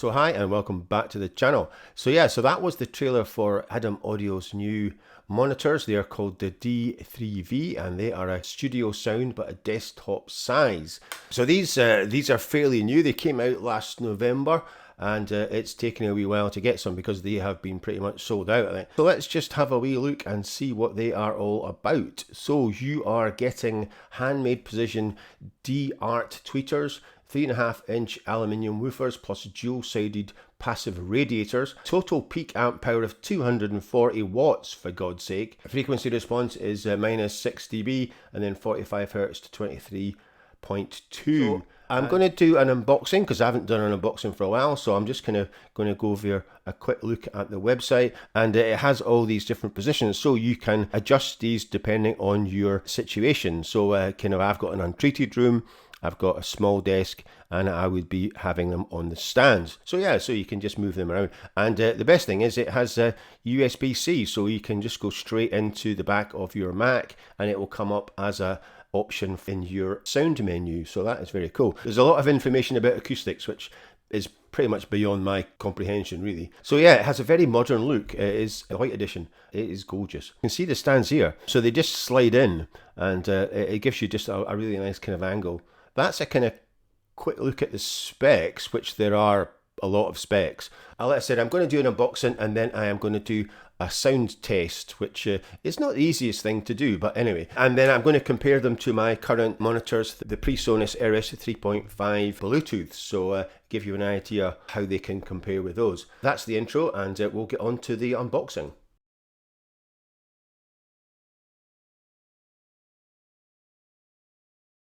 So hi and welcome back to the channel. So that was the trailer for Adam Audio's new monitors. They are called the D3V and they are a studio sound but a desktop size. So these are fairly new. They came out last November and it's taken a wee while to get some because they have been pretty much sold out, I think. So let's just have a wee look and see what they are all about. So you are getting handmade precision D-Art tweeters, 3.5-inch aluminium woofers plus dual-sided passive radiators. Total peak amp power of 240 watts, for God's sake. Frequency response is minus 6 dB and then 45 Hz to 23.2. So I'm going to do an unboxing because I haven't done an unboxing for a while, so I'm just kind of going to go over a quick look at the website, and it has all these different positions so you can adjust these depending on your situation. So I've got an untreated room, I've got a small desk, and I would be having them on the stands. So you can just move them around. And the best thing is it has USB-C, so you can just go straight into the back of your Mac and it will come up as a option in your sound menu. So that is very cool. There's a lot of information about acoustics, which is pretty much beyond my comprehension, really. So yeah, it has a very modern look. It is a white edition. It is gorgeous. You can see the stands here. So they just slide in and it gives you just a really nice kind of angle. That's a kind of quick look at the specs, which there are a lot of specs. Like I said, I'm going to do an unboxing and then I am going to do a sound test, which is not the easiest thing to do, but anyway. And then I'm going to compare them to my current monitors, the Presonus Eris 3.5 Bluetooth. So give you an idea how they can compare with those. That's the intro, and we'll get on to the unboxing.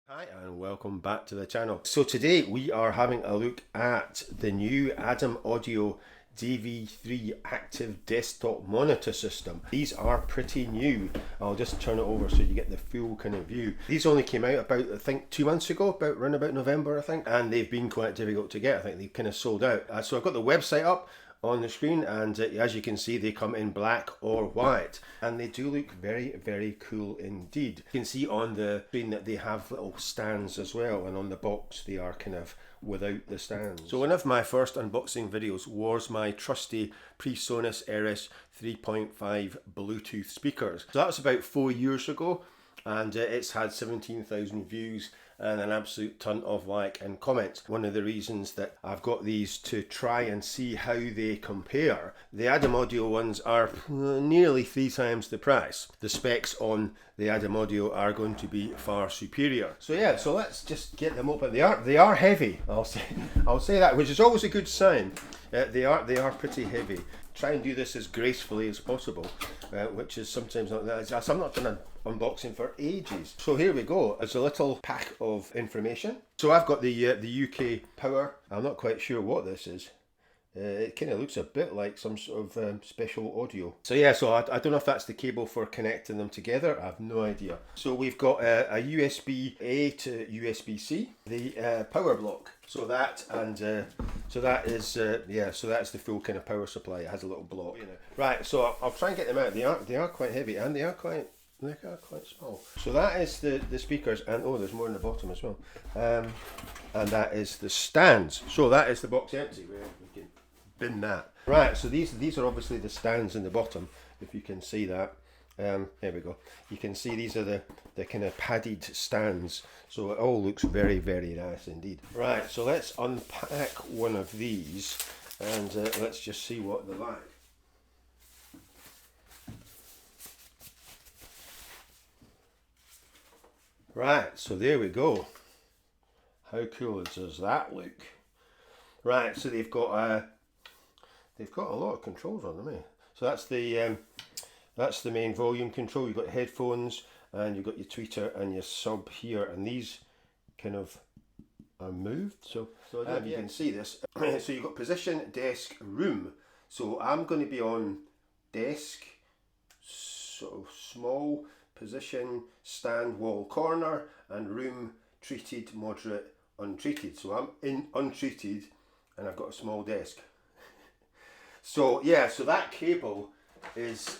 Hi and welcome back to the channel. So today we are having a look at the new Adam Audio D3V Active Desktop Monitor System. These are pretty new. I'll just turn it over so you get the full kind of view. These only came out about, I think, 2 months ago, around about November, I think, and they've been quite difficult to get. I think they kind of sold out. So I've got the website up on the screen, and as you can see, they come in black or white, and they do look very, very cool indeed. You can see on the screen that they have little stands as well, and on the box they are kind of without the stands. So one of my first unboxing videos was my trusty Presonus Eris 3.5 Bluetooth speakers. So that was about 4 years ago, and it's had 17,000 views and an absolute ton of like and comments. One of the reasons that I've got these to try and see how they compare. The Adam Audio ones are nearly 3 times the price. The specs on the Adam Audio are going to be far superior. So yeah, so let's just get them open. They are heavy. I'll say that, which is always a good sign. They are pretty heavy. Try and do this as gracefully as possible, which is sometimes not that. I've not done an unboxing for ages. So here we go. There's a little pack of information. So I've got the UK power. I'm not quite sure what this is. It kind of looks a bit like some sort of special audio. So yeah, so I don't know if that's the cable for connecting them together. I have no idea. So we've got a USB-A to USB-C, the power block. So that and so that is so that's the full kind of power supply. It has a little block, you know. Right, so I'll try and get them out. They are quite heavy and they are quite small. So that is the speakers, and oh, there's more in the bottom as well. And that is the stands. So that is the box empty. We can bin that. Right, so these are obviously the stands in the bottom, if you can see that. There we go. You can see these are the kind of padded stands. So it all looks very, very nice indeed. Right, so let's unpack one of these and let's just see what they're like. Right, so there we go. How cool does that look? Right, so they've got a lot of controls on them, eh? So that's the main volume control. You've got headphones and you've got your tweeter and your sub here, and these kind of are moved. So you can see this. So you've got position, desk, room. So I'm going to be on desk, so small, position, stand, wall, corner, and room, treated, moderate, untreated. So I'm in untreated and I've got a small desk. So yeah, so that cable is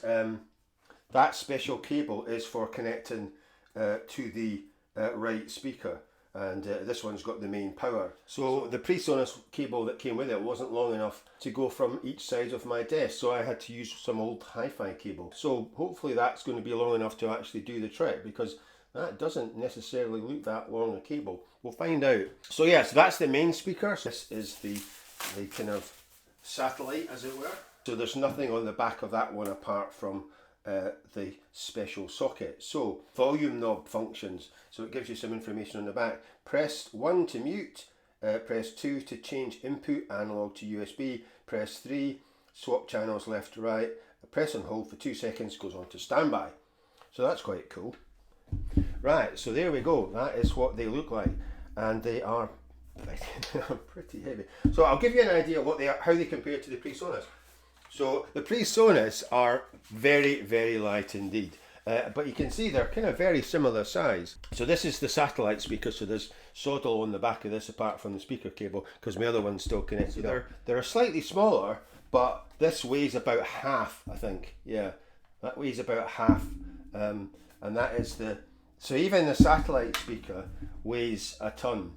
that special cable is for connecting to the right speaker. and this one's got the main power. So the Presonus cable that came with it wasn't long enough to go from each side of my desk, so I had to use some old hi-fi cable. So hopefully that's going to be long enough to actually do the trick, because that doesn't necessarily look that long a cable. We'll find out. So yeah, so that's the main speaker. So this is the kind of satellite, as it were. So there's nothing on the back of that one apart from the special socket. So volume knob functions, so it gives you some information on the back. Press 1 to mute, press 2 to change input analog to USB, press 3 swap channels left to right, press and hold for 2 seconds, goes on to standby. So that's quite cool. Right, so there we go, that is what they look like, and they are pretty heavy. So I'll give you an idea what they are, how they compare to the Presonus. So the Presonus are very, very light indeed, but you can see they're kind of very similar size. So this is the satellite speaker, so there's solder on the back of this apart from the speaker cable, because my other one's still connected. So they're slightly smaller, but this weighs about half, I think. Yeah, that weighs about half, and that is the, so even the satellite speaker weighs a ton.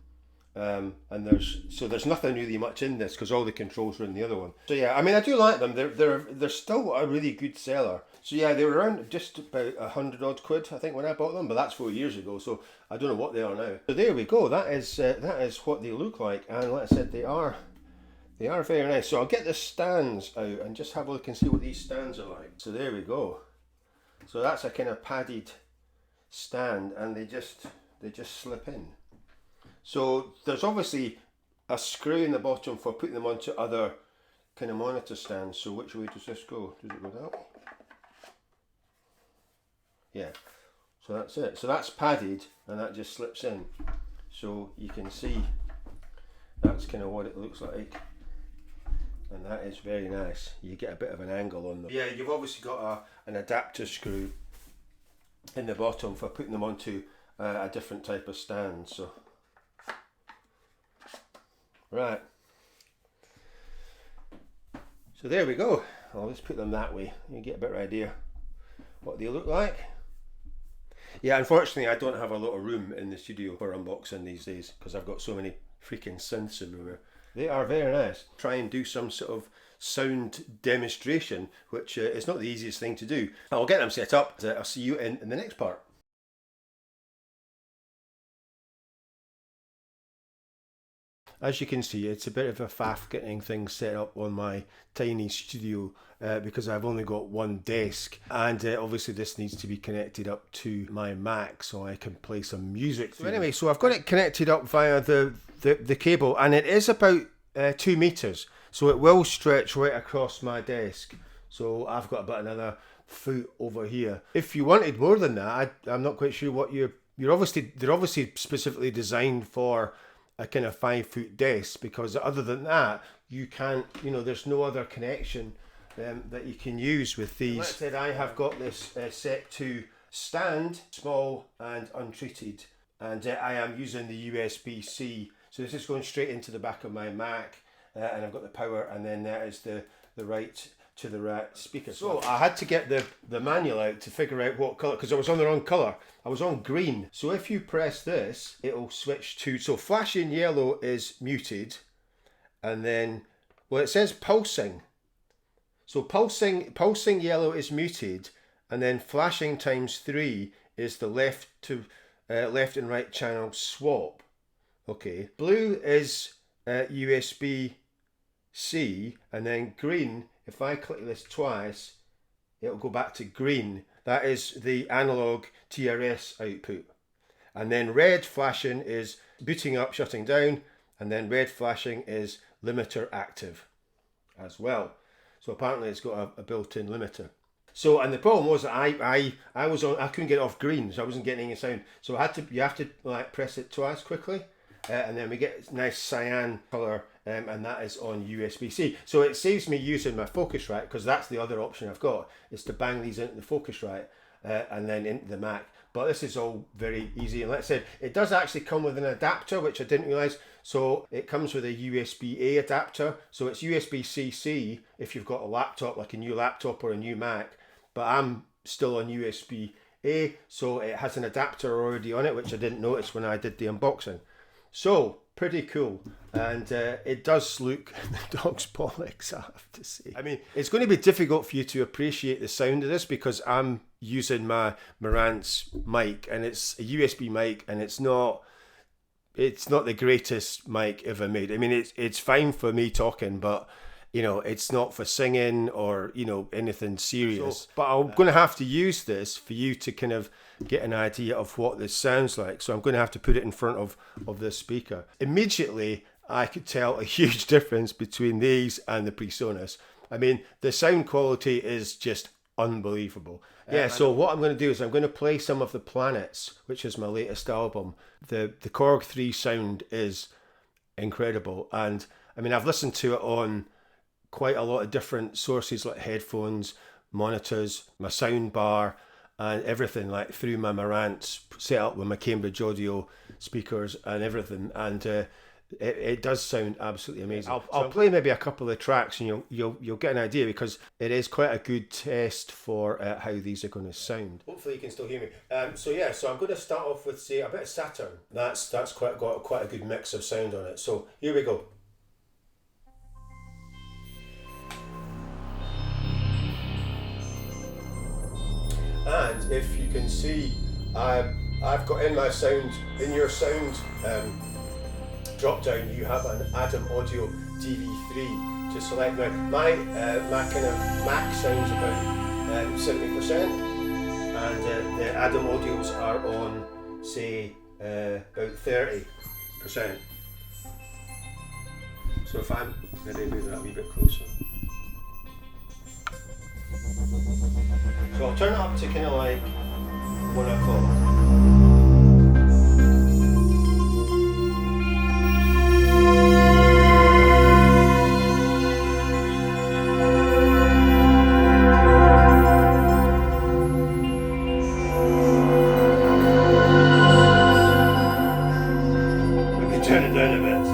And there's nothing really much in this because all the controls are in the other one. So yeah, I mean, I do like them. They're still a really good seller. So yeah, they were around just about 100 odd quid, I think, when I bought them, but that's 4 years ago, so I don't know what they are now. So there we go. That is what they look like, and like I said, they are very nice. So I'll get the stands out and just have a look and see what these stands are like. So there we go. So that's a kind of padded stand, and they just slip in. So there's obviously a screw in the bottom for putting them onto other kind of monitor stands. So which way does this go? Does it go that way? Yeah, so that's it. So that's padded and that just slips in. So you can see that's kind of what it looks like. And that is very nice. You get a bit of an angle on them. Yeah, you've obviously got an adapter screw in the bottom for putting them onto a different type of stand. So. Right, so there we go. I'll just put them that way. You get a better idea what they look like. Yeah, unfortunately I don't have a lot of room in the studio for unboxing these days because I've got so many freaking synths everywhere. They are very nice. Try and do some sort of sound demonstration, which is not the easiest thing to do. I'll get them set up. I'll see you in the next part. As you can see, it's a bit of a faff getting things set up on my tiny studio because I've only got one desk, and obviously this needs to be connected up to my Mac so I can play some music. So anyway, so I've got it connected up via the cable, and it is about 2 meters, so it will stretch right across my desk. So I've got about another foot over here. If you wanted more than that, I'm not quite sure what they're obviously specifically designed for a kind of 5 foot desk, because other than that you can't, there's no other connection that you can use with these. Like I said, I have got this set to stand, small and untreated, and I am using the USB-C, so this is going straight into the back of my Mac, and I've got the power, and then that is the right to the right speaker. So I had to get the manual out to figure out what colour, because I was on the wrong colour. I was on green. So if you press this, it'll switch to, so flashing yellow is muted, and then, well, it says pulsing. So pulsing yellow is muted, and then flashing ×3 is the left and right channel swap. Okay. Blue is USB-C, and then green, if I click this twice, it'll go back to green. That is the analog TRS output. And then red flashing is booting up, shutting down, and then red flashing is limiter active as well. So apparently it's got a built-in limiter. So, and the problem was that I couldn't get it off green, so I wasn't getting any sound. So you have to like press it twice quickly, and then we get nice cyan color. And that is on USB-C. So it saves me using my Focusrite, because that's the other option I've got, is to bang these into the Focusrite and then into the Mac. But this is all very easy. And like I said, it does actually come with an adapter, which I didn't realise. So it comes with a USB-A adapter. So it's USB-C if you've got a laptop, like a new laptop or a new Mac. But I'm still on USB so it has an adapter already on it, which I didn't notice when I did the unboxing. So pretty cool, and it does look the dog's bollocks, I have to say. I mean, it's going to be difficult for you to appreciate the sound of this because I'm using my Marantz mic, and it's a USB mic, and it's not the greatest mic ever made. I mean, it's fine for me talking, but you know, it's not for singing or, you know, anything serious. So, but I'm going to have to use this for you to kind of get an idea of what this sounds like. So I'm going to have to put it in front of this speaker. Immediately, I could tell a huge difference between these and the Presonus. I mean, the sound quality is just unbelievable. Yeah, so what I'm going to do is I'm going to play some of The Planets, which is my latest album. The Korg 3 sound is incredible. And I mean, I've listened to it on quite a lot of different sources like headphones, monitors, my sound bar, and everything, like through my Marantz set up with my Cambridge Audio speakers and everything. And it does sound absolutely amazing. I'll play maybe a couple of tracks, and you'll get an idea, because it is quite a good test for how these are going to sound. Hopefully you can still hear me. So I'm going to start off with, say, a bit of Saturn. That's got quite a good mix of sound on it. So here we go. And if you can see, I've got in your sound drop down, you have an Adam Audio DV3 to select. Now my kind of Mac sounds about 70%, and the Adam Audios are on, say, about 30%. So if I'm maybe move that a wee bit closer. So I'll turn it up to kind of like 1 o'clock. We can turn it down a bit. So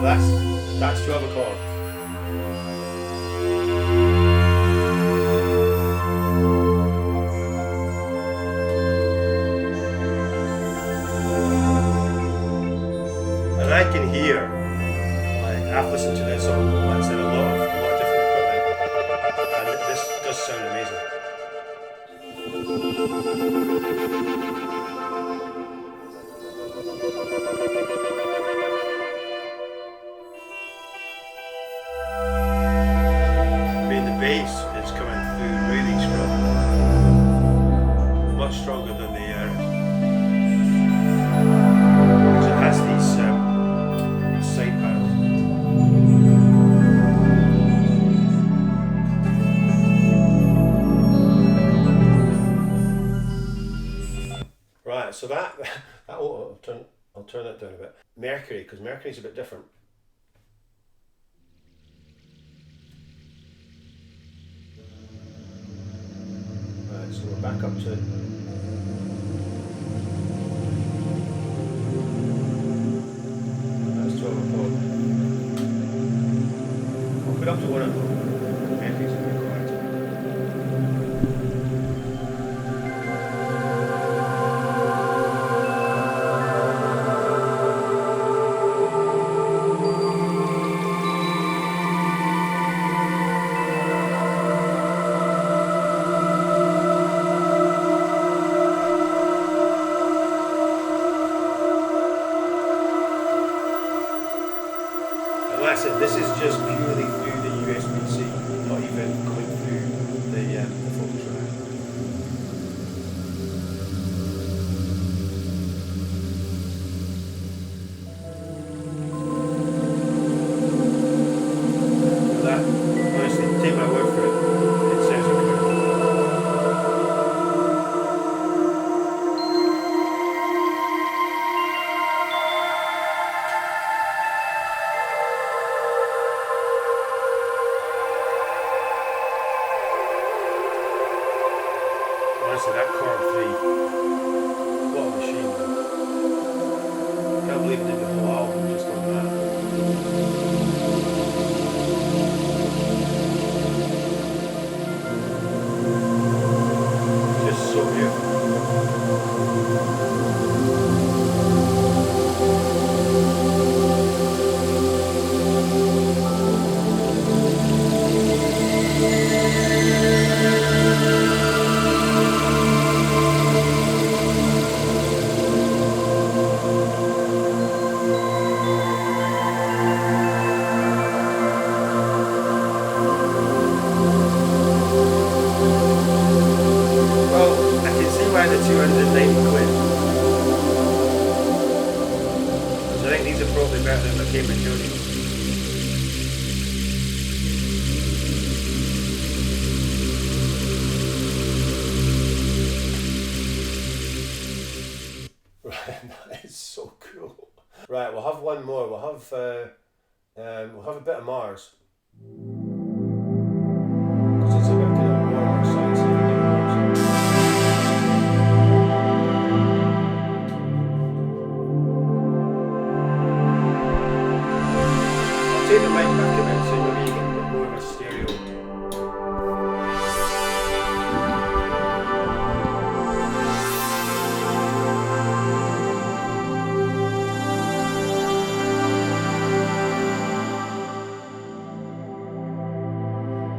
that's 12 o'clock. I can hear, like, I've listened to this on, like I said, a lot of different equipment, and this does sound amazing. I mean, the bass is coming through really strong, much stronger than the Eris, because it has these side panels. Right, so I'll turn that down a bit. Mercury, because Mercury's a bit different. Right, so we're back up to put up to 1 o'clock. Mercury's a bit quieter. And that's it. This is just purely through the USB quid. So I think these are probably better than the Cambridge Audio. That is so cool. Right, we'll have one more. We'll have a bit of Mars. Because it's a bit kind of warmer side, so I'll take the mic back a bit so maybe you get a bit more of a stereo.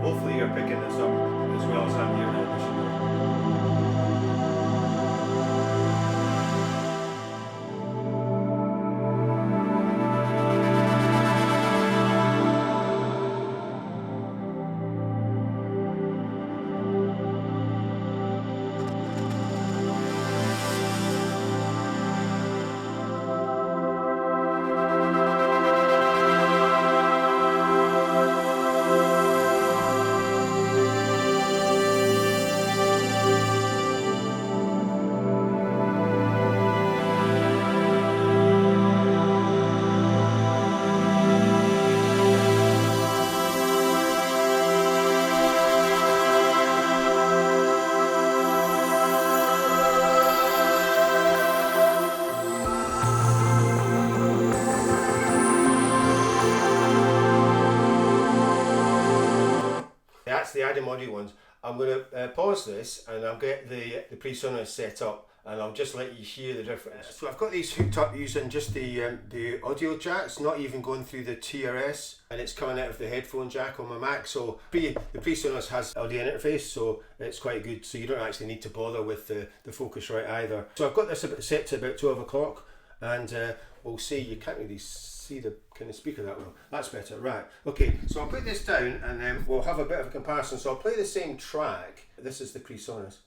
Hopefully you're picking this up as well as I'm hearing it. That's the Adam Audio ones. I'm going to pause this and I'll get the Presonus set up and I'll just let you hear the difference. So I've got these hooked up using just the audio jacks, not even going through the TRS, and it's coming out of the headphone jack on my Mac. So the Presonus has audio interface, so it's quite good. So you don't actually need to bother with the Focusrite either. So I've got this set to about 12 o'clock and we'll see. You can't really see the kind of speaker that well. That's better, right? Okay, so I'll put this down and then we'll have a bit of a comparison. So I'll play the same track. This is the Presonus.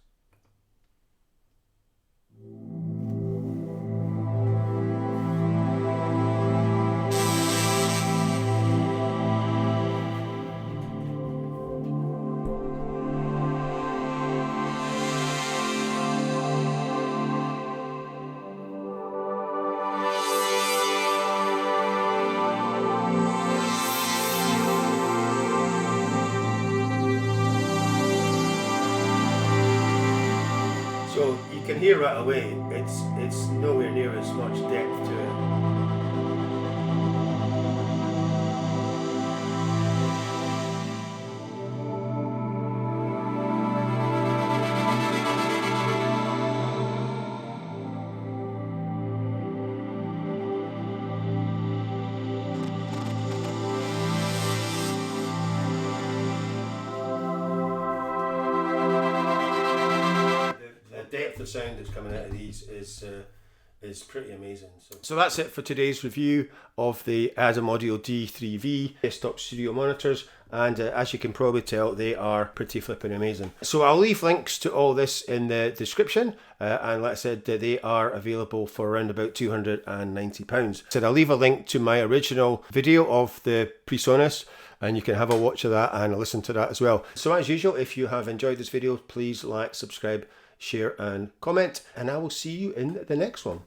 So you can hear right away, it's nowhere near as much depth to it. Depth of sound that's coming out of these is pretty amazing. So that's it for today's review of the Adam Audio D3V Desktop Studio Monitors, and as you can probably tell, they are pretty flipping amazing. So I'll leave links to all this in the description, and like I said, they are available for around about £290. So I'll leave a link to my original video of the Presonus, and you can have a watch of that and listen to that as well. So as usual, if you have enjoyed this video, please like, subscribe, share and comment, and I will see you in the next one.